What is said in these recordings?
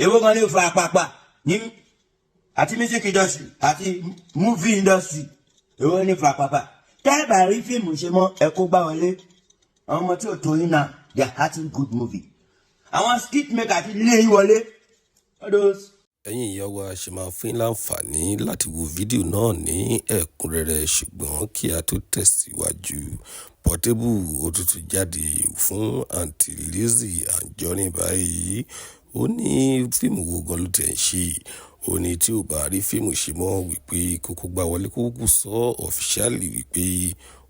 èwo gan lè fa àpapà ní àti music industry àti movie industry èwo ní fa àpapà tẹ́ẹ̀bà rí fíìmù ṣe mọ́ ẹ kó gbá wọlé àwọn ọmọ tí ò tó yín náà they are acting good movie àwọn skit maker ti lé yín wọlé all those. ẹ̀yin ìyá wa ṣe máa fún yín láǹfààní láti wo fídíò náà ní ẹ̀kúnrẹ́rẹ́ ṣùgbọ́n kí a tó tẹ̀síwájú Portable ó tún jáde fún àǹtí Lizzy Anjorin báyìí ó ní fíìmù wo gan ló tẹ̀ ń ṣe ó ní tí ò bá rí fíìmù ṣe mọ́ wípé kókó gbá wọlé kókó sọ ọ̀fíṣàlì wípé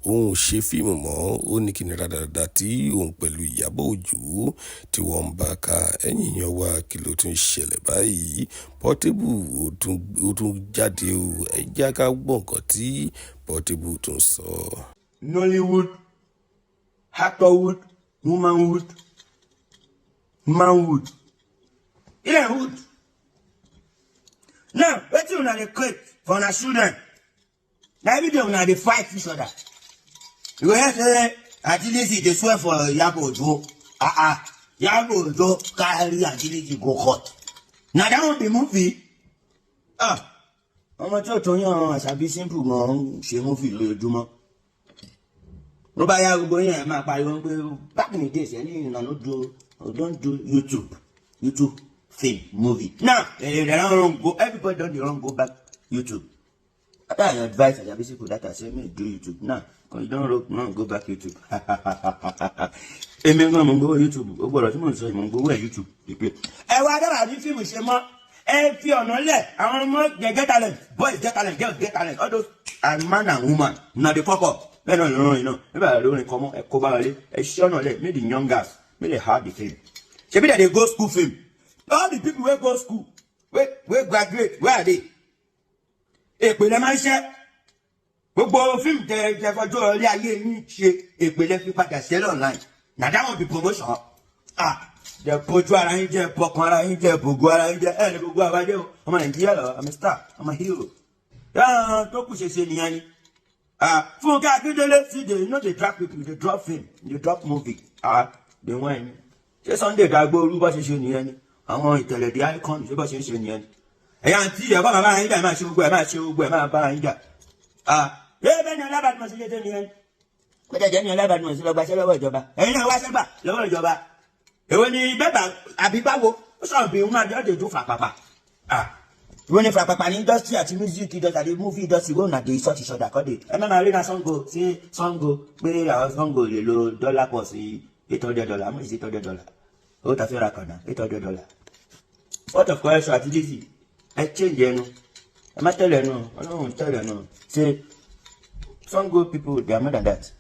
òun ò ṣe fíìmù mọ́ ó ní kí ni rádaràda tí òun pẹ̀lú Ìyábọ̀ Òjó tí wọ́n ń bá ka ẹ̀yìn yan wa kí ló tún ṣẹlẹ̀ báyìí Portable ó tún jáde o ẹ jẹ́ ká gbọ́ nǹkan tí Portable tún sọ. Nollywood, actorwood, womanwood, manwood, wood. Now, wetin una dey create for una children? Na every day una dey fight each other. You go hear say Aunty Lizzy dey swear for Ìyábọ̀ Òjó. Ìyábọ̀ Òjó carry Aunty Lizzy go court. Na that one be movie. Ọmọ tí ò tó yàn àṣàbí simple mọ̀ ń ṣe movie lójoojúmọ́. Ló bá yá gbogbo yẹn máa pariwo pé back in the days ẹni ìrìnà ló don't do YouTube film movie. Now everybody don't go back YouTube. I advise Ajabi people that I say me do YouTube now. Because you don't go back YouTube. Èmi gan mo go YouTube. O gbọ́dọ̀ tí mo sọ mo go where YouTube. Ẹ wá dára ní fíìmù ṣe mọ́. Ẹ fi ọ̀nà lẹ̀ àwọn ọmọ get talent, boys get talent, girls get talent. All those are man and woman. Na dey fuck up. No. Maybe I don't come on. Ẹ kó bá wọlé. Ẹ ṣe ọ̀nà lẹ̀. Make the young guys. Make they hard the film. Ṣebí that they go school film. All the people wey go school, wey graduate, where are they? Èpèlè máa ń ṣe gbogbo fíìmù tẹ fọjọ́ orí ayé yín ṣe èpèlè fi padà ṣẹlẹ̀ online. Na that one be promotion. Jẹ bojú ara yín jẹ bọkàn ara yín jẹ bògo ara yín jẹ ẹ ní gbogbo àbájẹ o ọmọ Nàìjíríà lọ I'm a star I'm a hero. Tó kù ṣe nìyẹn ni. Fúnkẹ́ Akíndélé sí dey drop people dey drop film dey drop movie. Dey wọ́n ẹni. Ṣé Sunday Dagbo olú bá ṣe nìyẹn ni? Àwọn ìtẹ̀lẹ̀dẹ̀ icon ṣé bá ṣe nìyẹn ni? Ẹ̀yà àǹtí ẹ̀kọ́ bàbá yín jà máa ṣe gbogbo ẹ̀ máa bá yín jà. Bẹ́ẹ̀ ni Ọlábàdàn sí lédè nìyẹn. Pẹ́tẹ́jẹ́ ni Ọlábàdàn sí lọ́gbàṣẹ́ lọ́wọ́ ìjọba. Ẹ̀yin náà wá sẹ́gbà lọ́wọ́ ìjọba. Èwo ni bẹ́bà àbí báwo? Ó sọ̀rọ̀ bí wọ́n àjọ dèjò fàpàpà. Ìwọ ni fàpàpà ní industry àti music industry àti movie industry wọ́n nà dé sọ́ọ̀tì sọ́dà kọ́dé. Ẹ má máa rí na Sango sí Sango pé àwọn Sango lè lo dọ́là pọ̀ sí $800. Àmọ́ ìsí $800. Ó ta fẹ́ ra kànáà $800. What of course àti Lizzy? Ẹ change ẹnu. Ẹ má tẹ̀lé ẹnu. Ọlọ́run tẹ̀lé ẹnu. Say Sango people they are more than that.